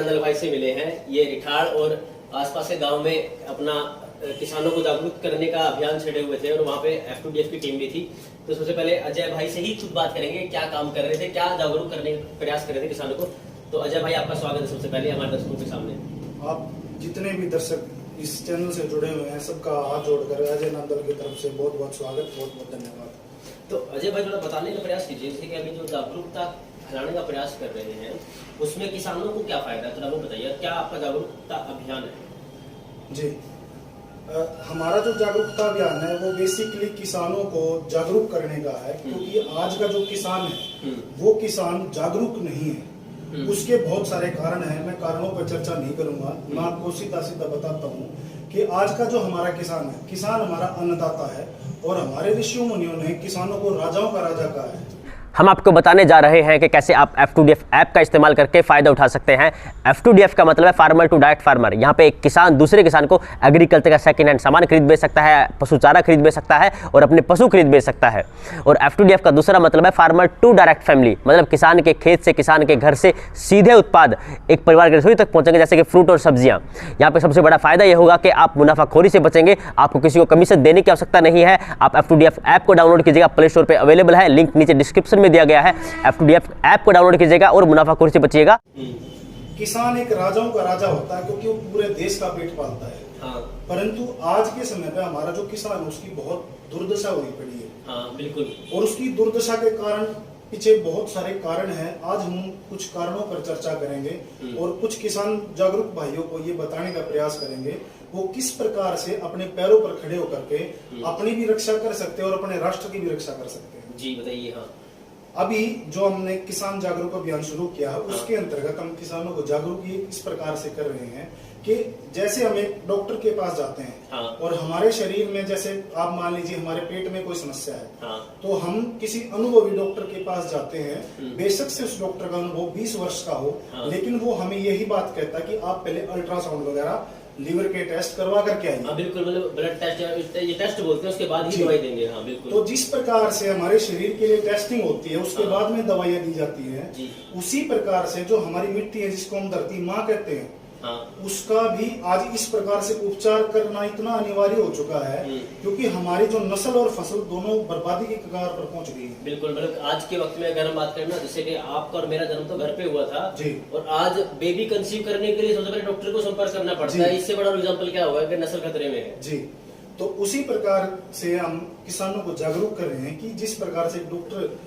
चांदल भाई से मिले हैं। ये रिठाड़ और आसपास के गांव में अपना किसानों को जागरूक करने का अभियान छेड़े हुए थे और वहाँ पे F2DF की टीम भी थी। तो सबसे पहले अजय भाई से ही कुछ बात करेंगे, क्या काम कर रहे थे, क्या जागरूक करने का प्रयास कर रहे थे किसानों को। तो अजय भाई, आपका स्वागत है सबसे पहले हमारे दर्शकों के सामने। आप जितने भी दर्शक इस चैनल से जुड़े हुए हैं, सबका हाथ जोड़कर अजय नंदल की तरफ से बहुत बहुत स्वागत, बहुत बहुत धन्यवाद। तो अजय भाई, थोड़ा बताने का प्रयास कीजिए, जैसे कि अभी जो जागरूकता फैलाने का प्रयास कर रहे हैं उसमें किसानों को क्या फायदा है, थोड़ा वो बताइए, क्या आपका जागरूकता अभियान है? जी, हमारा जो जागरूकता अभियान है वो बेसिकली किसानों को जागरूक करने का है, क्योंकि आज का जो किसान है वो किसान जागरूक नहीं है। उसके बहुत सारे कारण हैं, मैं कारणों पर चर्चा नहीं करूंगा, मैं आपको सीधा सीधा बताता हूँ कि आज का जो हमारा किसान है, किसान हमारा अन्नदाता है और हमारे ऋषियों मुनियों ने किसानों को राजाओं का राजा कहा है। हम आपको बताने जा रहे हैं कि कैसे आप F2DF ऐप का इस्तेमाल करके फ़ायदा उठा सकते हैं। F2DF का मतलब है फार्मर टू डायरेक्ट फार्मर। यहाँ पे एक किसान दूसरे किसान को एग्रीकल्चर का सेकंड हैंड सामान खरीद बेच सकता है, पशु चारा खरीद बेच सकता है और अपने पशु खरीद बेच सकता है। और F2DF का दूसरा मतलब है फार्मर टू डायरेक्ट फैमिली, मतलब किसान के खेत से, किसान के घर से सीधे उत्पाद एक परिवार की रसोई तक पहुँचेंगे, जैसे कि फ्रूट और सब्जियाँ। यहाँ पर सबसे बड़ा फायदा यह होगा कि आप मुनाफाखोरी से बचेंगे, आपको किसी को कमीशन देने की आवश्यकता नहीं है। आप F2DF ऐप को डाउनलोड कीजिएगा, प्ले स्टोर पर अवेलेबल है, लिंक नीचे डिस्क्रिप्शन में दिया गया है। F2DF ऐप को डाउनलोड कीजिएगा और मुनाफाखोरी से बचिएगा। किसान एक राजाओं का राजा होता है क्योंकि वो पूरे देश का पेट पालता है। हाँ। परंतु आज के समय पे हमारा जो किसान है उसकी बहुत दुर्दशा हुई पड़ी है। हाँ, बिल्कुल। और उसकी दुर्दशा के कारण पीछे बहुत सारे कारण हैं। आज हम कुछ कारणों पर चर्चा करेंगे और कुछ किसान जागरूक भाइयों को ये बताने का प्रयास करेंगे वो किस प्रकार से अपने पैरों पर खड़े होकर के अपनी भी रक्षा कर सकते हैं और अपने राष्ट्र की भी रक्षा कर सकते हैं। जी बताइए। हाँ, अभी जो हमने किसान जागरूक अभियान शुरू किया है उसके अंतर्गत हम किसानों को जागरूक इस प्रकार से कर रहे हैं कि जैसे हम एक डॉक्टर के पास जाते हैं। हाँ। और हमारे शरीर में, जैसे आप मान लीजिए हमारे पेट में कोई समस्या है। हाँ। तो हम किसी अनुभवी डॉक्टर के पास जाते हैं, बेशक से उस डॉक्टर का अनुभव 20 वर्ष का हो। हाँ। लेकिन वो हमें यही बात कहता है कि आप पहले अल्ट्रासाउंड वगैरह, लीवर के टेस्ट करवा करके आइए। हाँ, बिल्कुल, मतलब ब्लड टेस्ट, ये टेस्ट बोलते हैं, उसके बाद ही दवाई देंगे। हाँ, बिल्कुल। तो जिस प्रकार से हमारे शरीर के लिए टेस्टिंग होती है उसके बाद में दवाइयाँ दी जाती हैं, उसी प्रकार से जो हमारी मिट्टी है जिसको हम धरती माँ कहते हैं, उसका भी आज इस प्रकार से उपचार करना इतना अनिवार्य हो चुका है क्योंकि हमारी जो नस्ल और फसल दोनों बर्बादी की कगार पर पहुंच गई है। बिल्कुल, मतलब आज के वक्त में अगर हम बात करें ना, जैसे कि आपका और मेरा जन्म तो घर पे हुआ था जी, और आज बेबी कंसीव करने के लिए सबसे पहले डॉक्टर को संपर्क करना पड़ता है। इससे बड़ा एग्जाम्पल क्या होगा कि नस्ल खतरे में है। जी, तो उसी प्रकार से हम किसानों को जागरूक कर रहे हैं कि जिस प्रकार से डॉक्टर,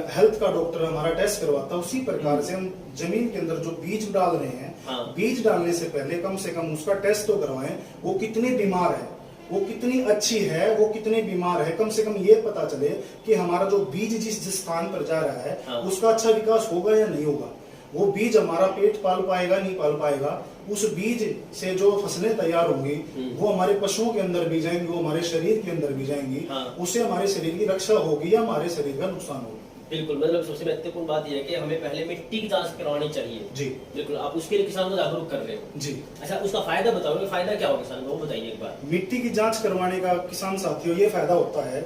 हेल्थ का डॉक्टर हमारा टेस्ट करवाता है, उसी प्रकार से हम जमीन के अंदर जो बीज डाल रहे हैं, बीज डालने से पहले कम से कम उसका टेस्ट तो करवाएं, वो कितनी बीमार है, वो कितनी अच्छी है, वो कितनी बीमार है, कम से कम ये पता चले कि हमारा जो बीज जिस स्थान पर जा रहा है उसका अच्छा विकास होगा या नहीं होगा। वो बीज हमारा पेट पाल पाएगा, नहीं पाल पाएगा। उस बीज से जो फसलें तैयार होंगी वो हमारे पशुओं के अंदर भी जाएंगी, वो हमारे शरीर के अंदर भी जाएंगी। उससे हमारे शरीर की रक्षा होगी या हमारे शरीर का नुकसान होगा। बिल्कुल, मतलब सबसे महत्वपूर्ण बात यह है कि हमें पहले मिट्टी की जांच करवानी चाहिए। जी बिल्कुल, आप उसके लिए किसानों को जागरूक कर रहे हो। जी, अच्छा, उसका फायदा बताओगे, फायदा क्या होगा किसान को, वो बताइए एक बार। मिट्टी की जांच करवाने का किसान साथियों ये फायदा होता है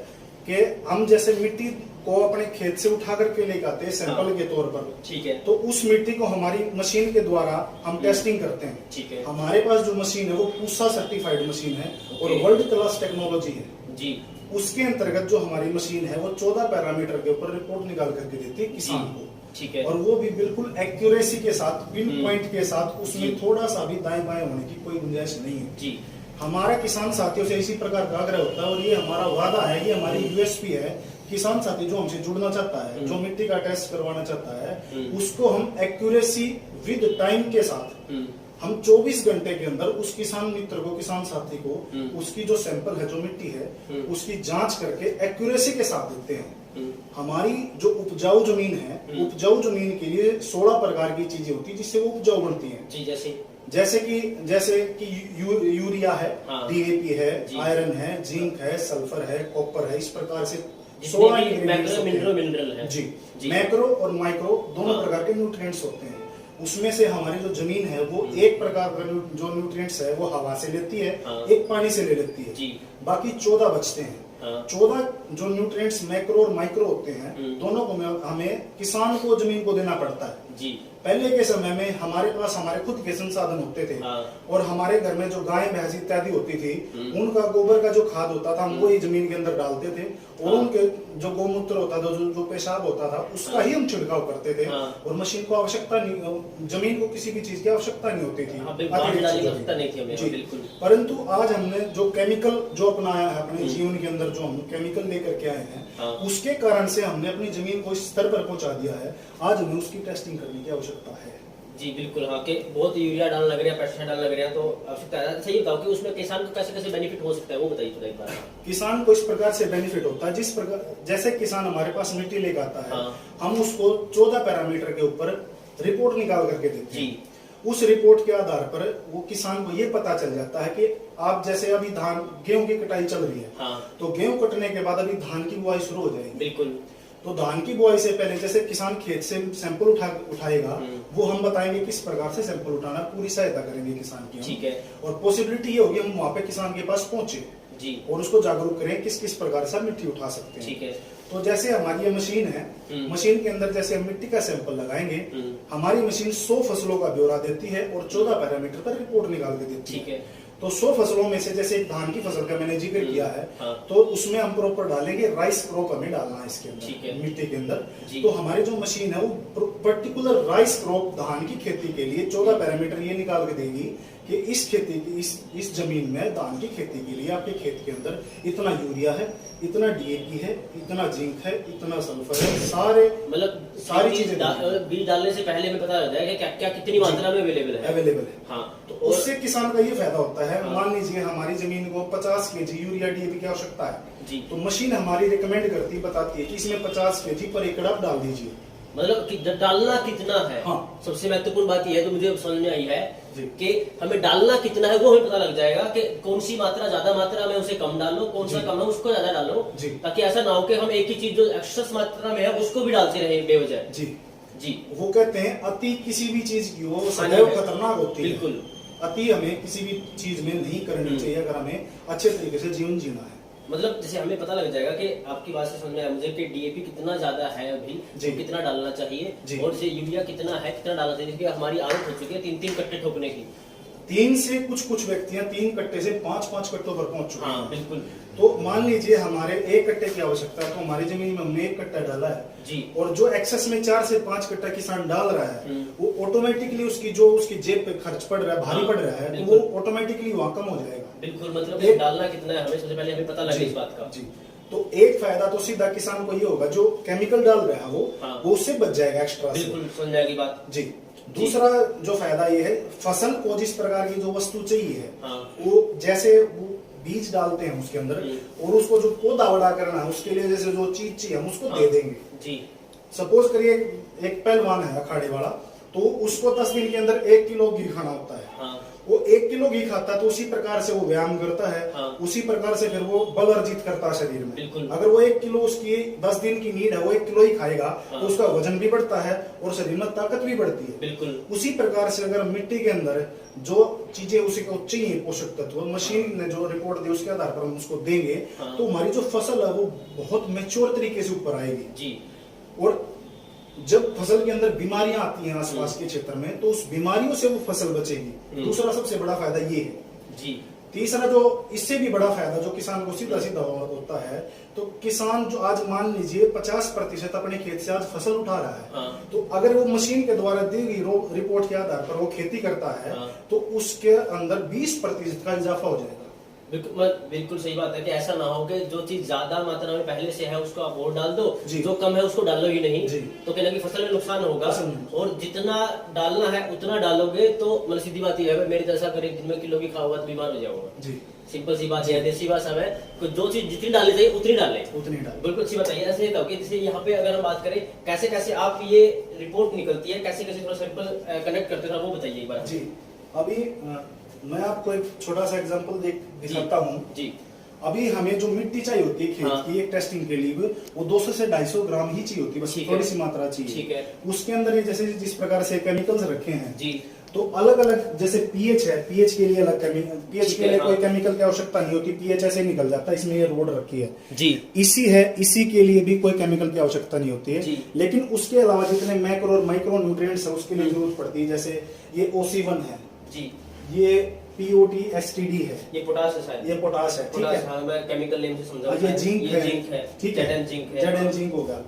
कि हम जैसे मिट्टी को अपने खेत से उठा करके लेकर आते हैं सैंपल के तौर पर, ठीक है, तो उस मिट्टी को हमारी मशीन के द्वारा हम टेस्टिंग करते हैं। ठीक है, हमारे पास जो मशीन है वो पूसा सर्टिफाइड मशीन है और वर्ल्ड क्लास टेक्नोलॉजी है। जी, उसके अंतर्गत जो हमारी मशीन है वो 14 पैरामीटर के ऊपर रिपोर्ट निकाल करके देती है किसान को। ठीक है, और वो भी बिल्कुल एक्यूरेसी के साथ, पिन पॉइंट के साथ, उसमें थोड़ा सा भी दाएं बाएं होने की कोई गुंजाइश नहीं है। जी, हमारा किसान साथियों से इसी प्रकार का आग्रह होता है और ये हमारा वादा है, ये हमारी यूएसपी है। किसान साथी जो हमसे जुड़ना चाहता है, जो मिट्टी का टेस्ट करवाना चाहता है, उसको हम एक्यूरेसी विद टाइम के साथ हम 24 घंटे के अंदर उस किसान मित्र को, किसान साथी को उसकी जो सैंपल है, जो मिट्टी है, उसकी जांच करके एक्यूरेसी के साथ देते हैं। हमारी जो उपजाऊ जमीन है, उपजाऊ जमीन के लिए 16 प्रकार की चीजें होती है जिससे वो उपजाऊ बनती है। जी, जैसे कि यूरिया है, डीएपी है, आयरन है, जिंक है, सल्फर है, कॉपर है, इस प्रकार से 16 मिनरल है। जी, मैक्रो और माइक्रो दोनों प्रकार के न्यूट्रिएंट्स होते हैं। उसमें से हमारी जो जमीन है वो एक प्रकार का जो न्यूट्रिएंट्स है वो हवा से लेती है, एक पानी से ले लेती है, बाकी 14 बचते हैं। 14 जो न्यूट्रिएंट्स मैक्रो और माइक्रो होते हैं, दोनों को हमें किसान को जमीन को देना पड़ता है। जी, पहले के समय में हमारे पास हमारे खुद के संसाधन होते थे। हाँ। और हमारे घर में जो गाय भैंस इत्यादि होती थी, उनका गोबर का जो खाद होता था हम वो ही जमीन के अंदर डालते थे, और उनके जो गौमूत्र होता था, जो पेशाब होता था, उसका ही हम छिड़काव करते थे। और मशीन को आवश्यकता नहीं, जमीन को किसी भी चीज की आवश्यकता नहीं होती थी, परंतु आज हमने जो केमिकल जो अपनाया है अपने जीवन के अंदर, जो हम केमिकल लेकर के आए हैं, उसके कारण से हमने अपनी जमीन को इस स्तर पर पहुंचा दिया है। आज हमें उसकी टेस्टिंग करने की आवश्यकता है। जी बिल्कुल, हाँ, कि बहुत यूरिया डालने लग रहे हैं, पेस्टिसाइड डालने लग रहे हैं, तो आवश्यकता है। सही बताओ कि उसमें किसान को कैसे कैसे बेनिफिट हो सकता है, वो बताइए थोड़ा एक बार। किसान को इस प्रकार से बेनिफिट होता है, जिस प्रकार जैसे किसान हमारे पास मिट्टी लेकर आता है, हम उसको 14 पैरामीटर के ऊपर रिपोर्ट निकाल करके देते हैं। उस रिपोर्ट के आधार पर वो किसान को ये पता चल जाता है कि आप जैसे अभी धान गेहूं की कटाई चल रही है, तो गेहूं कटने के बाद अभी धान की बुआई शुरू हो जाएगी। बिल्कुल। तो धान की बुआई से पहले जैसे किसान खेत से सैंपल उठाएगा, वो हम बताएंगे किस प्रकार से सैंपल उठाना, पूरी सहायता करेंगे किसान की। ठीक है। और पॉसिबिलिटी ये होगी हम वहाँ पे किसान के पास पहुंचे जी, और उसको जागरूक करें किस किस प्रकार से मिट्टी उठा सकते हैं। ठीक है। तो जैसे हमारी ये मशीन है, मशीन के अंदर जैसे हम मिट्टी का सैंपल लगाएंगे, हमारी मशीन 100 फसलों का ब्यौरा देती है और 14 पैरामीटर पर रिपोर्ट निकाल के देती है। ठीक है। तो 100 फसलों में से जैसे एक धान की फसल का मैंने जिक्र किया है, तो उसमें हम प्रॉपर डालेंगे राइस क्रॉप, हमें डालना है इसके अंदर, मिट्टी के अंदर। तो हमारी जो मशीन है वो पर्टिकुलर राइस क्रॉप धान की खेती के लिए 14 पैरामीटर ये निकाल के देगी कि इस खेती की इस जमीन में धान की खेती के लिए आपके खेत के अंदर इतना यूरिया है, इतना डीएपी है, इतना जिंक है, इतना सल्फर है, सारी चीजें बीज डालने से पहले में पता लगता है कि क्या क्या कितनी मात्रा में अवेलेबल है। हाँ, तो उससे किसान का ये फायदा होता है। मान लीजिए हमारी जमीन को 50 केजी यूरिया डीएपी की आवश्यकता है जी, तो मशीन हमारी रिकमेंड करती बताती है कि इसमें 50 केजी पर एकड़ आप डाल दीजिए। मतलब कि डालना कितना है। हाँ। सबसे महत्वपूर्ण बात यह है, तो मुझे समझ में आई है कि हमें डालना कितना है वो हमें पता लग जाएगा कि कौन सी मात्रा ज्यादा मात्रा में उसे कम डालो, कौन सा कम है उसको ज्यादा डालो, ताकि ऐसा ना हो कि हम एक ही चीज जो एक्सेस मात्रा में है उसको भी डालते रहे बेवजह। जी जी, वो कहते हैं अति किसी भी चीज की वो सदैव खतरनाक होती है। बिल्कुल, अति हमें किसी भी चीज में नहीं करनी चाहिए अगर हमें अच्छे तरीके से जीवन जीना है। मतलब जैसे हमें पता लग जाएगा कि आपकी बात से समझ में आया मुझे कि डीएपी कितना ज्यादा है अभी, तो कितना डालना चाहिए, और जैसे यूरिया कितना है, कितना डालना चाहिए, क्योंकि हमारी आदत हो चुकी है 3-3 कट्टे ठोकने की। 3 से कुछ व्यक्तियां 3 कट्टे से 5-5 कट्टों पर पहुंच चुके हैं। बिल्कुल। तो मान लीजिए हमारे 1 कट्टे की आवश्यकता है, तो हमारी जमीन में हमने 1 कट्टा डाला है जी, और जो एक्सेस में 4 से 5 कट्टा किसान डाल रहा है, वो ऑटोमेटिकली उसकी जेब पे खर्च पड़ रहा है, भारी पड़ रहा है, तो वो ऑटोमेटिकली वहाँ कम हो जाएगा। बिल्कुल, मतलब डालना कितना है हमें सबसे पहले हमें पता लगे इस बात का जी। तो एक फायदा तो सीधा किसान को ये होगा, जो केमिकल डाल रहा है वो उससे बच जाएगा एक्स्ट्रा। बिल्कुल, समझ जाएगी बात जी। दूसरा जो फायदा ये है, फसल को जिस प्रकार की जो वस्तु चाहिए है, वो जैसे वो बीज डालते हैं उसके अंदर, और उसको जो पौधा बड़ा करना है उसके लिए जैसे जो चीज चाहिए हम उसको दे देंगे जी। सपोज करिए एक पहलवान है अखाड़े वाला, तो उसको 10 दिन के अंदर 1 किलो घी खाना होता है। वो 1 किलो घी खाता है, तो उसी प्रकार से वो व्यायाम करता है, उसी प्रकार से फिर वो बल अर्जित करता है शरीर में। अगर वो 1 किलो उसकी 10 दिन की नीड है, वो 1 किलो ही खाएगा, तो उसका वजन भी बढ़ता है और शरीर में ताकत भी बढ़ती है। बिल्कुल उसी प्रकार से अगर मिट्टी के अंदर जो चीजें उसे को चाहिए पोषक तत्व, मशीन ने जो रिपोर्ट दी उसके आधार पर हम उसको देंगे, तो हमारी जो फसल है वो बहुत मैच्योर तरीके से ऊपर आएगी जी। और जब फसल के अंदर बीमारियां आती हैं आसपास के क्षेत्र में, तो उस बीमारियों से वो फसल बचेगी। दूसरा सबसे बड़ा फायदा ये है जी। तीसरा जो इससे भी बड़ा फायदा जो किसान को सीधा सीधा होता है, तो किसान जो आज मान लीजिए 50% अपने खेत से आज फसल उठा रहा है, तो अगर वो मशीन के द्वारा दी गई रिपोर्ट के आधार पर वो खेती करता है, तो उसके अंदर 20% का इजाफा हो जाएगा। बिल्कुल सही बात है कि ऐसा ना हो कि जो चीज ज्यादा मात्रा में पहले से है उसको आप और डाल दो, जो कम है उसको डालो ही नहीं, तो कहना कि फसल में नुकसान होगा। और जितना डालना है उतना डालोगे तो मतलब सीधी बात ये है, मेरी जैसा करे दिन में किलो भी खाओगा तो बीमार हो जाओगा जी। सिंपल सी बात है, देसी भाषा में जो चीज जितनी डालनी चाहिए उतनी डालें। बिल्कुल अच्छी बात है। ऐसे जैसे यहाँ पे अगर हम बात करें कैसे कैसे आप ये रिपोर्ट निकलती है, कैसे कैसे थोड़ा सैंपल कनेक्ट करते हैं, वो बताइए एक बार जी। अभी मैं आपको एक छोटा सा एग्जांपल दिखाता हूँ जी। अभी हमें जो मिट्टी चाहिए होती है खेत की एक टेस्टिंग के लिए, वो 200 से 250 ग्राम ही चाहिए होती है, बस थोड़ी सी मात्रा चाहिए। ठीक है। उसके अंदर ये जैसे जिस प्रकार से केमिकल्स रखे हैं जी, तो अलग अलग जैसे पीएच है, पीएच के लिए अलग पीएच के लिए कोई केमिकल की आवश्यकता नहीं होती, पीएच ऐसे ही निकल जाता है, इसमें ये रोड रखी है जी। इसी है, इसी के लिए भी कोई केमिकल की आवश्यकता नहीं होती है, लेकिन उसके अलावा जितने मैक्रो और माइक्रो न्यूट्रिएंट्स है उसके लिए जरूरत पड़ती है। जैसे ये OC1 है जी, ये POTSTD है, ये पोटाश है शायद, ये पोटाश है, ठीक है, हाँ, मैं केमिकल नेम से समझा। ये जिंक है, ठीक है, Zn जिंक होगा,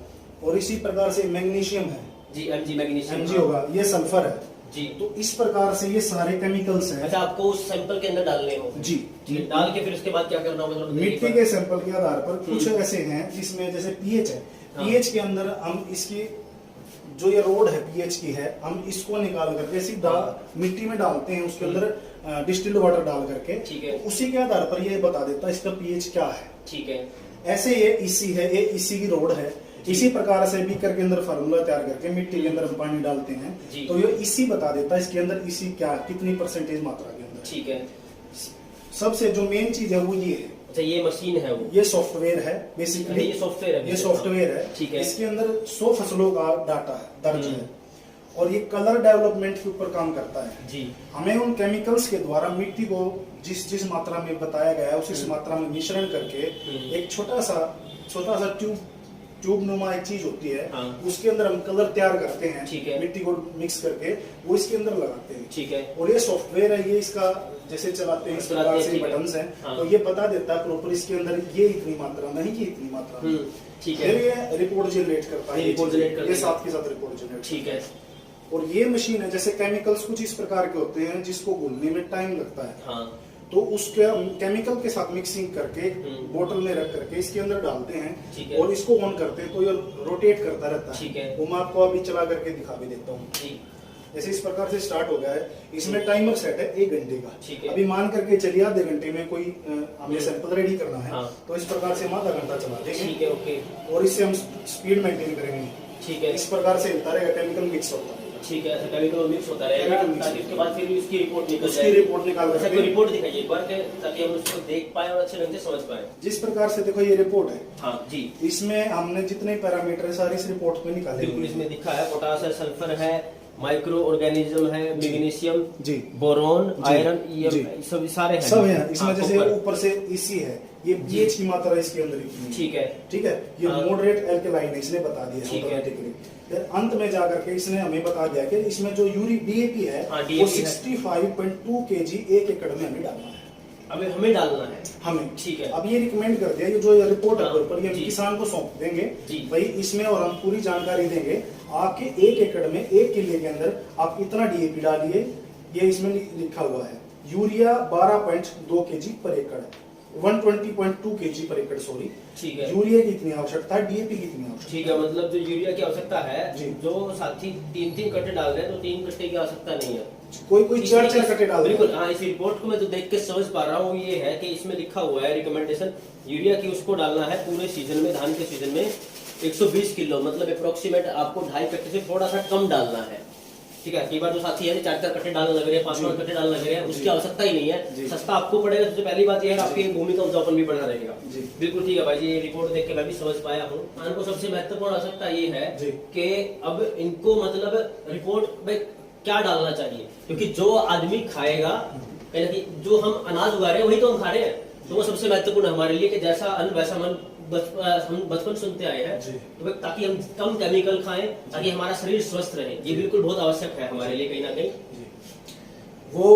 और इसी प्रकार से मैग्नीशियम है जी, Mg मैग्नीशियम, Mg होगा, ये सल्फर है जी। तो इस प्रकार से ये सारे केमिकल्स हैं। अच्छा, आपको उस सैंपल के अंदर डालने हो जी, डाल के फिर उसके बाद क्या करना होगा? मिट्टी के सैंपल के आधार पर कुछ ऐसे हैं जिसमें जैसे पीएच है, पीएच के अंदर हम इसकी जो ये रोड है पीएच की है, हम इसको निकाल करके सीधा मिट्टी में डालते हैं, उसके अंदर डिस्टिल्ड वाटर डाल करके, ठीक है, तो उसी के आधार पर ये बता देता है इसका पीएच क्या है, ठीक है। ऐसे ये इसी है, ये इसी की रोड है। इसी प्रकार से बीकर के अंदर फार्मूला तैयार करके मिट्टी के अंदर हम पानी डालते हैं, तो ये इसी बता देता है इसके अंदर इसी क्या कितनी परसेंटेज मात्रा के अंदर, ठीक है। सबसे जो मेन चीज है वो ये है। अच्छा, ये मशीन है, वो ये सॉफ्टवेयर है बेसिकली, ये सॉफ्टवेयर है, ठीक है। इसके अंदर 100 फसलों का डाटा है, दर्ज है, और ये कलर डेवलपमेंट के ऊपर काम करता है जी। हमें उन केमिकल्स के द्वारा मिट्टी को जिस मात्रा में बताया गया है उसी मात्रा में मिश्रण करके एक छोटा सा ट्यूब नुमा एक चीज होती है, उसके अंदर हम कलर तैयार करते हैं, ठीक है, मिट्टी को मिक्स करके वो इसके अंदर लगाते हैं, ठीक है। और ये सॉफ्टवेयर है, ये इसका जैसे चलाते हैं इस प्रकार से बटन्स हैं, तो ये बता देता है प्रॉपर इसके अंदर ये इतनी मात्रा में, ये इतनी मात्रा में, ठीक है। फिर ये रिपोर्ट जनरेट करता है, ये साथ के साथ रिपोर्ट जनरेट, ठीक है। और ये मशीन है, जैसे केमिकल्स कुछ इस प्रकार के होते हैं जिसको घुलने में टाइम लगता है, तो उसके केमिकल के साथ मिक्सिंग करके बोतल में रख करके इसके अंदर डालते हैं और इसको ऑन करते हैं, तो ये रोटेट करता रहता है, ठीक है। वो मैं आपको अभी चला करके दिखा भी देता हूँ। जैसे इस प्रकार से स्टार्ट हो गया है, इसमें टाइमर सेट है 1 घंटे का, अभी मान करके चलिए आधे घंटे में कोई हमें सैंपल रेडी करना है, तो इस प्रकार से हम आधा घंटा चला देंगे, ठीक है, ओके। और इससे हम स्पीड मेंटेन करेंगे, ठीक है। इस प्रकार से हिलता रहेगा, केमिकल मिक्स होता है, ठीक है। ऐसा केमिकल मिक्स होता रहेगा ताकि उसके बाद फिर उसकी रिपोर्ट निकल जाए, अच्छा, कोई रिपोर्ट दिखाइए एक बार ताकि हम उसको देख पाए और अच्छे ढंग से समझ पाए। जिस प्रकार से देखो ये रिपोर्ट है, हाँ जी, इसमें हमने जितने पैरामीटर है सारे इस रिपोर्ट में निकाले, बिल्कुल इसमें दिखा है, पोटाश है, सल्फर है, माइक्रो ऑर्गेनिज्म है, मैग्नीशियम जी, बोरोन, आयरन, ये सब सारे हैं, सब है इसमें। जैसे ऊपर से इसी है, ये पीएच की मात्रा इसके अंदर, ठीक है, ठीक है। ये मॉडरेट एल्कलाइन है, इसने बता दिया ऑटोमेटिकली। फिर अंत में जाकर के इसने हमें बता दिया कि इसमें जो डीएपी है वो 65.2 kg 1 एकड़ में हमें डालना है, अभी हमें डालना है, हमें, ठीक है। अब ये रिकमेंड कर दिया, ये जो रिपोर्ट है ऊपर ये किसान को सौंप देंगे भाई इसमें, और हम पूरी जानकारी देंगे आपके 1 एकड़ में 1 किले के अंदर आप इतना डीएपी डालिए, ये इसमें लिखा हुआ है। यूरिया 12.2 kg पर एकड़, 120.2 kg पर एकड़, सॉरी, ठीक है। यूरिया की इतनी आवश्यकता है, डीएपी की इतनी आवश्यकता, ठीक है। मतलब जो यूरिया की आवश्यकता है, जो साथी 3-3 कट्टे डाल रहे हैं तो 3 कट्टे की आवश्यकता नहीं है, कोई 4 कट्टे डाल रहे हैं, बिल्कुल। हाँ, इस रिपोर्ट को मैं जो देख के समझ पा रहा हूँ ये है कि इसमें लिखा हुआ है रिकमेंडेशन यूरिया की उसको डालना है पूरे सीजन में, धान के सीजन में 120 किलो, मतलब अप्रोक्सीमेट आपको 2.5 कट्टे से थोड़ा सा कम डालना है, ठीक है। कई बार जो साथी है 4-4 कट्टे डालने लग रहे हैं, 5-5 कट्टे डालने लग रहे हैं, उसकी आवश्यकता ही नहीं है, सस्ता आपको पड़ेगा। सबसे पहली बात यह है आपकी भूमि का उपजाऊपन भी बढ़ा रहेगा, बिल्कुल ठीक है भाई जी। ये रिपोर्ट देख के मैं भी समझ पाया हूँ। इनको सबसे महत्वपूर्ण आवश्यकता ये है कि अब इनको मतलब रिपोर्ट में क्या डालना चाहिए, क्योंकि जो आदमी खाएगा, जो हम अनाज उगा रहे हैं वही तो हम खा रहे हैं, तो वो सबसे महत्वपूर्ण हमारे लिए कि जैसा अन्न वैसा मन, हम बचपन सुनते आए हैं, तो ताकि हम कम केमिकल खाएं, ताकि हमारा शरीर स्वस्थ रहे, ये बिल्कुल बहुत आवश्यक है हमारे लिए कहीं ना कहीं। वो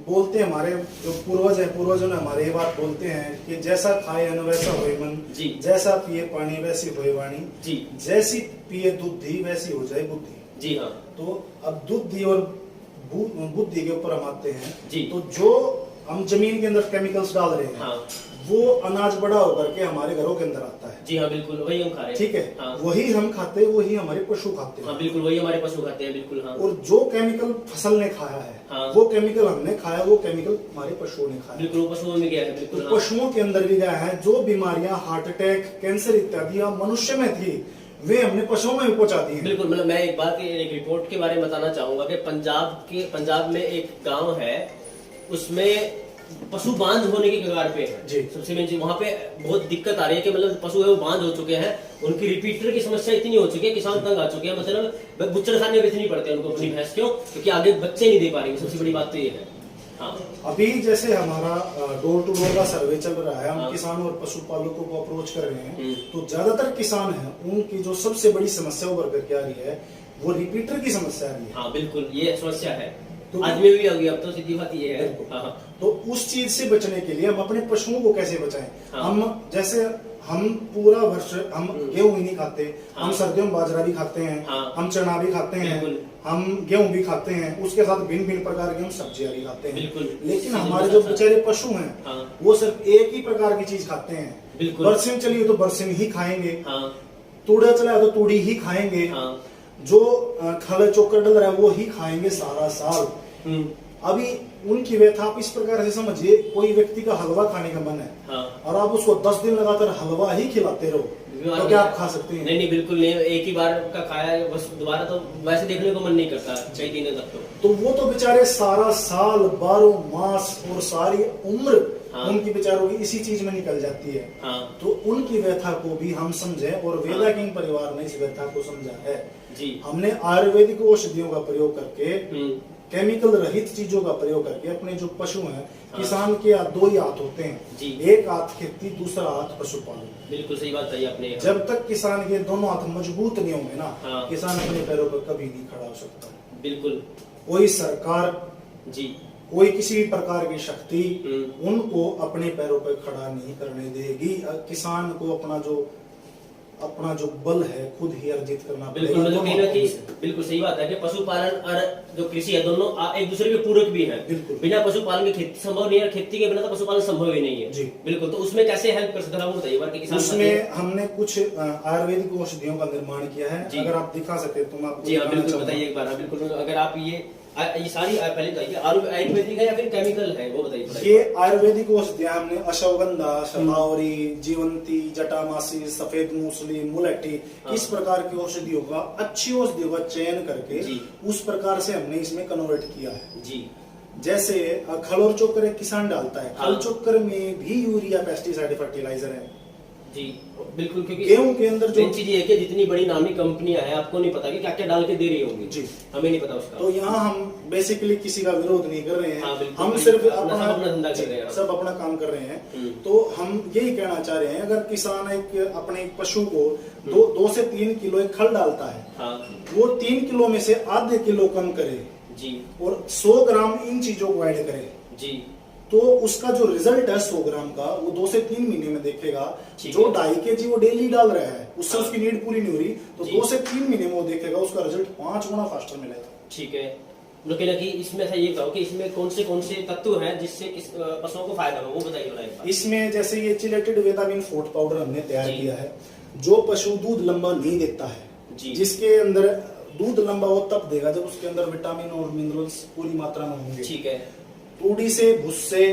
बोलते हैं हमारे जो पूर्वज है, पूर्वजों ने हमारे ये बात बोलते हैं कि जैसा खाए अन्न वैसा होए मन, जैसा पिए पानी वैसी होए वाणी, जैसी पिए दूधी वैसी हो जाए बुद्धि, जी हाँ। तो अब दूधी और बुद्धि के ऊपर हम आते हैं जी। तो जो हम जमीन के अंदर केमिकल्स डाल रहे हैं, हाँ, वो अनाज बड़ा होकर के हमारे घरों के अंदर आता है, जी हाँ, बिल्कुल वही हम खा रहे हैं, ठीक है, हाँ। वही हम खाते हैं, वही हमारे पशु खाते हैं, हाँ, बिल्कुल वही हमारे पशु खाते हैं, बिल्कुल, हाँ। और जो केमिकल फसल ने खाया है, हाँ, वो केमिकल हमने खाया, वो केमिकल हमारे पशुओं ने खाया, बिल्कुल पशुओं में गया है, बिल्कुल, हाँ। पशुओं के अंदर भी गया है। जो बीमारियां हार्ट अटैक, कैंसर इत्यादि मनुष्य में थी वे हमने पशुओं में भी पहुंचा दी है, बिल्कुल। मतलब मैं एक बात एक रिपोर्ट के बारे में बताना चाहूंगा कि पंजाब में एक गाँव है, उसमें पशु बांझ होने के कगार पे है जी। सबसे मेन चीज वहाँ पे बहुत दिक्कत आ रही है कि मतलब पशु है वो बांझ हो चुके हैं, उनकी रिपीटर की समस्या इतनी हो चुकी है, किसान तंग आ चुके हैं, मतलब बुच्चड़ खाने बेचनी पड़ते हैं उनको अपनी भैंस, क्यों? क्योंकि आगे बच्चे नहीं दे पा रही, सबसे बड़ी बात तो ये है। हाँ। अभी जैसे हमारा डोर टू डोर का सर्वे चल रहा है, हम किसानों और पशुपालकों को अप्रोच कर रहे हैं, तो ज्यादातर किसान हैं उनकी जो सबसे बड़ी समस्या उभर करके आ रही है वो रिपीटर की समस्या आ रही है। हाँ बिल्कुल, ये समस्या है तो आदमी भी होगी, अब तो सीधी बात ये है। हाँ। तो उस चीज से बचने के लिए हम अपने पशुओं को कैसे बचाएं? हाँ। हम जैसे हम पूरा वर्ष हम गेहूं ही नहीं खाते, हम सर्दियों में बाजरा भी खाते हैं, हम चना भी खाते हैं, हम गेहूं भी खाते हैं, उसके साथ भिन्न भिन्न प्रकार की हम सब्जियां भी खाते हैं। लेकिन हमारे जो बेचारे पशु हैं वो सिर्फ एक ही प्रकार की चीज खाते हैं। बरसिम चली तो बरसिम ही खाएंगे, तूड़ा चला तो तूड़ी ही खाएंगे, जो खल चोकर डल रहा है वो ही खाएंगे सारा साल। अभी उनकी व्यथा आप इस प्रकार से समझिए, कोई व्यक्ति का हलवा खाने का मन है और आप उसको 10 दिन लगातार हलवा ही खिलाते रहो तो क्या आप खा सकते हैं? नहीं बिल्कुल नहीं, एक ही बार का खाया है बस, दोबारा तो वैसे देखने को मन नहीं करता कई दिनों तक। तो वो तो बेचारे सारा साल 12 मास और सारी उम्र उनकी बेचारों की इसी चीज में निकल जाती है। तो उनकी व्यथा को भी हम समझे और वेदा किंग परिवार ने इस व्यथा को समझा है जी। हमने आयुर्वेदिक औषधियों का प्रयोग करके, केमिकल रहित चीजों का प्रयोग करके अपने जो पशु हैं, किसान के दो ही हाथ होते हैं जी। एक हाथ खेती, दूसरा हाथ पशुपालन। बिल्कुल सही बात कही आपने। जब तक किसान के दोनों हाथ मजबूत नहीं होंगे ना, किसान अपने पैरों पर कभी नहीं खड़ा हो सकता। बिल्कुल। कोई सरकार जी, कोई किसी भी प्रकार की शक्ति उनको अपने पैरों पर खड़ा नहीं करने देगी। किसान को अपना जो बल है खुद ही अर्जित करना पड़ेगा। बिल्कुल सही बात है कि पशुपालन और जो कृषि है दोनों एक दूसरे के पूरक भी है। बिना पशुपालन की खेती संभव नहीं है, खेती के बिना तो पशुपालन संभव ही नहीं है जी। बिल्कुल। तो उसमें कैसे हेल्प कर सकते हैं बताइए? उसमें हमने कुछ आयुर्वेदिक औषधियों का निर्माण किया है, अगर आप दिखा सके तो मैं जी हाँ बिल्कुल बताइए एक बार। बिल्कुल, अगर आप ये सारी पहले बताइए आयुर्वेदिक है या फिर केमिकल है वो बताइए। ये आयुर्वेदिक औषधियां हमने अश्वगंधा, शतावरी, जीवंती, जटामासी, सफेद मूसली, मुलट्ठी, इस प्रकार की औषधियों का, अच्छी औषधियों का चयन करके उस प्रकार से हमने इसमें कन्वर्ट किया है जी। जैसे खल और चोकर एक किसान डालता है, खल चोकर में भी यूरिया पेस्टिसाइड फर्टिलाइजर है जी। बिल्कुल, क्योंकि गेहूं के अंदर जो चीज है कि जितनी बड़ी नामी कंपनियां हैं आपको नहीं पता कि क्या क्या डाल के दे रही होंगी जी, हमें नहीं पता उसका। तो यहाँ हम बेसिकली किसी का विरोध नहीं कर रहे हैं, हम सिर्फ अपना धंधा कर रहे हैं, सब अपना काम कर रहे हैं। तो हम यही कहना चाह रहे हैं, अगर किसान अपने पशु को 2 से 3 किलो एक खल डालता है, वो 3 किलो में से आधे किलो कम करे जी और 100 ग्राम इन चीजों को ऐड करे जी, तो उसका जो रिजल्ट है 100 ग्राम का वो 2 से 3 महीने में देखेगा। जो 2.5 kg वो डेली डाल रहा है उससे उसकी नीड पूरी नहीं हो रही, तो 2 से 3 महीने में वो देखेगा उसका रिजल्ट 5 गुना फास्टर मिलेगा। ठीक है। लेकिन कि इसमें ऐसा ये कहो कि इसमें कौन से तत्व हैं जिससे पशुओं को फायदा हो, वो बताइए। इसमें जैसे ये चिलेटेड वेदामिन फोर्ट पाउडर हमने तैयार किया है, जो पशु दूध लंबा नहीं देता है, जिसके अंदर दूध लंबा वो तब देगा जब उसके अंदर विटामिन और मिनरल्स पूरी मात्रा में होंगे। ठीक है। तूड़ी से, भुस्से,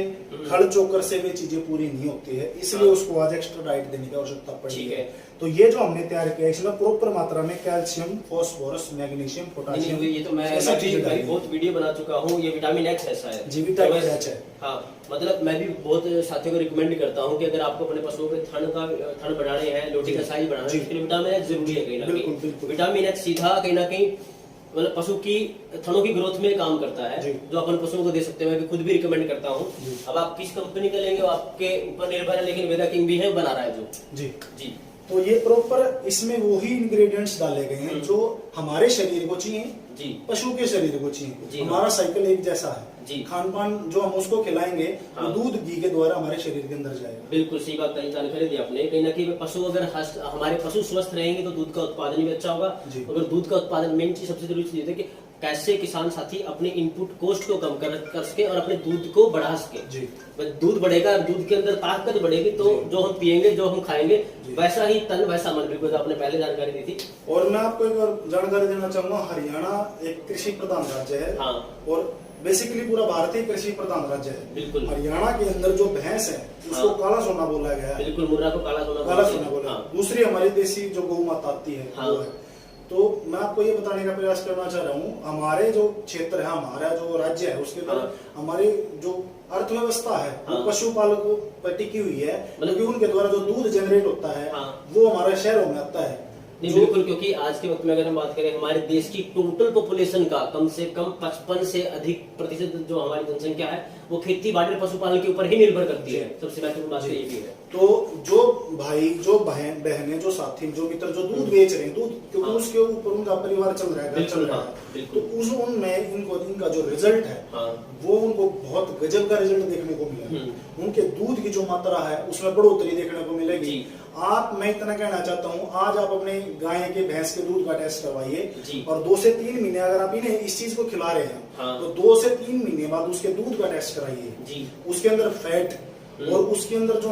खल चोकर से वे चीजें पूरी नहीं होती है, इसलिए उसको आज एक्स्ट्रा डाइट देने की आवश्यकता पड़ी है। तो ये जो हमने तैयार किया इसमें प्रॉपर मात्रा में कैल्शियम, फास्फोरस, मैग्नीशियम, पोटाशियम, ये तो मैं बहुत वीडियो बना चुका हूँ। ये विटामिन H ऐसा है जी, विटामिन H है। हाँ, मतलब मैं भी बहुत साथियों को रिकमेंड करता हूँ कि अगर आपको अपने पशुओं के थन बढ़ाने हैं, लोटी का साइज बढ़ाना है, उसके लिए विटामिन H जरूरी है कहीं ना कहीं। विटामिन H सीधा कहीं ना कहीं मतलब पशु की थनों की ग्रोथ में काम करता है, जो अपन पशुओं को दे सकते हैं। मैं भी खुद भी रिकमेंड करता हूँ। अब आप किस कंपनी का लेंगे वो आपके ऊपर निर्भर है, लेकिन वेदा किंग भी है बना रहा है जो जी जी। तो ये प्रॉपर इसमें वही इंग्रेडिएंट्स डाले गए हैं जो हमारे शरीर को चाहिए जी, पशु के शरीर को चाहिए। हमारा साइकिल एक जैसा है जी। खान पान जो हम उसको खिलाएंगे वो दूध घी के द्वारा हमारे शरीर के अंदर जाएगा। बिल्कुल सही बात जानकारी दी आपने। कहीं ना कहीं पशु अगर हमारे पशु स्वस्थ रहेंगे तो दूध का उत्पादन भी अच्छा होगा। अगर दूध का उत्पादन, मेन चीज सबसे जरूरी चीज है कि कैसे किसान साथी अपने इनपुट कॉस्ट को कम कर सके और अपने दूध को बढ़ा सके। दूध बढ़ेगा, दूध के अंदर ताकत बढ़ेगी, तो जो हम पियेंगे, जो हम खाएंगे, वैसा ही तन वैसा मन। बिल्कुल आपने पहले जानकारी दी थी। और मैं आपको एक और जानकारी देना चाहूंगा, हरियाणा एक कृषि प्रधान राज्य है और बेसिकली पूरा भारत ही कृषि प्रधान राज्य है। बिल्कुल। हरियाणा के अंदर जो भैंस है उसको काला सोना बोला गया है। बिल्कुल, मुर्रा को काला सोना बोला। दूसरी हमारी देसी जो गौ माता आती है वो है। तो मैं आपको ये बताने का प्रयास करना चाह रहा हूँ, हमारे जो क्षेत्र है, हमारा जो राज्य है, उसके अंदर हमारी जो अर्थव्यवस्था है वो पशुपालकों पर टिकी हुई है, क्योंकि उनके द्वारा जो दूध जनरेट होता है वो हमारे शहरों में आता है। नहीं बिल्कुल, क्योंकि आज के वक्त में अगर हम बात करें हमारे देश की टोटल पॉपुलेशन का कम से कम 55 से अधिक प्रतिशत जो हमारी जनसंख्या है वो खेती बाड़ी और पशुपालन के ऊपर ही निर्भर करती है। सबसे महत्वपूर्ण बात ये भी है। तो जो भाई, जो बहनें, जो साथी, जो मित्र जो दूध बेच रहे हैं, दूध क्योंकि उसके ऊपर उनका परिवार चल रहा है, चल रहा है, तो उनमें इनका जो रिजल्ट है वो उनको बहुत गजब का रिजल्ट देखने को मिला। उनके दूध की जो मात्रा है उसमें बढ़ोतरी देखने को मिलेगी। मैं इतना कहना चाहता हूँ, आज आप अपने गाय के, भैंस के दूध का टेस्ट करवाइए और 2 से 3 महीने अगर आप इन्हें इस चीज को खिला रहे हैं तो 2 से 3 महीने बाद उसके दूध का टेस्ट कराइए। उसके अंदर फैट और उसके अंदर जो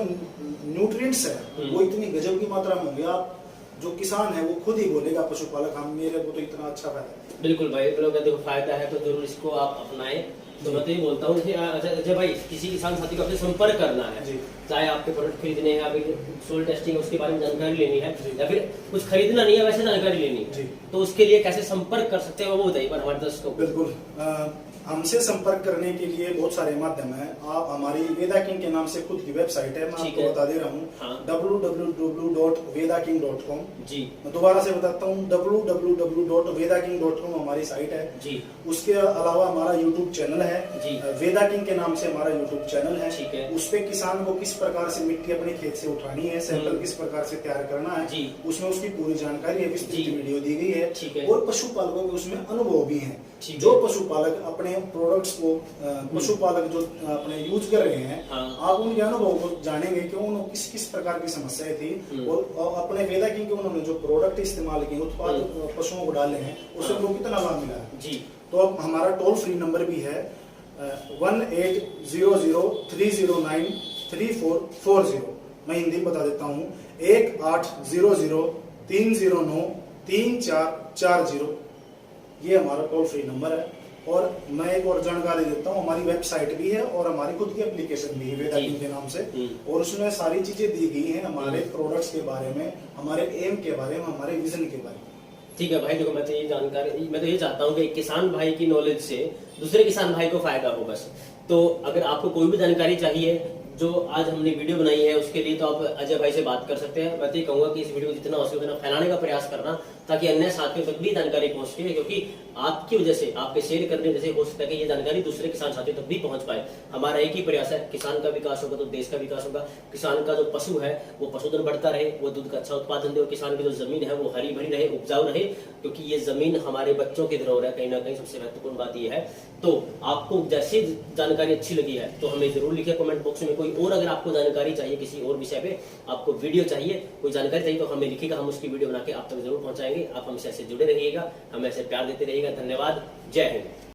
न्यूट्रिएंट्स है वो इतनी गजब की मात्रा में होंगे, आप जो किसान है वो खुद ही बोलेगा पशुपालक, हम मेरे को तो इतना अच्छा फायदा है। बिल्कुल भाई, लोग देखो फायदा है तो जरूर इसको आप अपनाएं। तो मैं तो ये बोलता हूँ अजय भाई, किसी किसान साथी को आपसे संपर्क करना है, चाहे आपके प्रोडक्ट खरीदने हैं, अभी सोल टेस्टिंग उसके बारे में जानकारी लेनी है, या फिर कुछ खरीदना नहीं है वैसे जानकारी लेनी है, तो उसके लिए कैसे संपर्क कर सकते हैं वो बताइए पर हमारे दर्शकों को। बिल्कुल, हमसे संपर्क करने के लिए बहुत सारे माध्यम है। आप हमारी वेदा किंग के नाम से खुद की वेबसाइट है, मैं आपको बता दे रहा हूँ, www.vedaking.com। जी मैं दोबारा से बताता हूँ, www.vedaking.com हमारी साइट है। जी उसके अलावा हमारा यूट्यूब चैनल है जी, वेदा किंग के नाम से हमारा यूट्यूब चैनल है। ठीक है, उस पे किसान को किस प्रकार से मिट्टी अपने खेत से उठानी है, सैंपल किस प्रकार से तैयार करना है, उसमें उसकी पूरी जानकारी है, विस्तृत वीडियो दी गई है। और पशुपालकों के उसमें अनुभव भी है। जो पशुपालक अपने प्रोडक्ट्स को पशुपालक जो अपने यूज कर रहे हैं, आप उनके अनुभव को जानेंगे कि उन्होंने किस किस प्रकार की समस्याएं थी और अपने वेदा किंग के उन्होंने जो प्रोडक्ट इस्तेमाल किए, उत्पाद पशुओं को डाले हैं, उससे उनको कितना लाभ मिला है। जी, तो अब हमारा टोल फ्री नंबर भी है 1800-309-3440। मैं हिंदी में बता देता हूँ, 1800-309-3440। ये हमारा टोल फ्री नंबर है। और मैं एक और जानकारी देता हूँ, हमारी वेबसाइट भी है और हमारी खुद की एप्लीकेशन भी है वेदा किंग के नाम से, और उसमें सारी चीजें दी गई हैं हमारे प्रोडक्ट्स के बारे में, हमारे एम के बारे में, हमारे विजन के बारे में। ठीक है भाई, देखो मैं तो ये चाहता हूँ कि किसान भाई की नॉलेज से दूसरे किसान भाई को फायदा हो बस। तो अगर आपको कोई भी जानकारी चाहिए जो आज हमने वीडियो बनाई है उसके लिए, तो आप अजय भाई से बात कर सकते हैं। मैं तो ये कहूंगा कि इस वीडियो को जितना हो सके उतना फैलाने का प्रयास करना, ताकि अन्य साथियों तक भी जानकारी पहुंच सके, क्योंकि आपकी वजह से, आपके शेयर करने वजह से हो सकता है कि ये जानकारी दूसरे किसान साथियों तक भी पहुंच पाए। हमारा एक ही प्रयास है, किसान का विकास होगा तो देश का विकास होगा। किसान का जो पशु है वो पशुधन बढ़ता रहे, वो दूध का अच्छा उत्पादन दे, और किसान की जो जमीन है वो हरी भरी रहे, उपजाऊ रहे, क्योंकि ये जमीन हमारे बच्चों की धरोहर है। कहीं ना कहीं सबसे महत्वपूर्ण बात ये है। तो आपको जैसी जानकारी अच्छी लगी है तो हमें जरूर लिखिए कमेंट बॉक्स में। कोई और अगर आपको जानकारी चाहिए, किसी और विषय पे आपको वीडियो चाहिए, कोई जानकारी चाहिए, तो हमें लिखिएगा, हम उसकी वीडियो बना के आप तक जरूर पहुंचाएंगे। आप हमसे ऐसे जुड़े रहिएगा, हमें ऐसे प्यार देते रहिएगा। धन्यवाद, जय हिंद।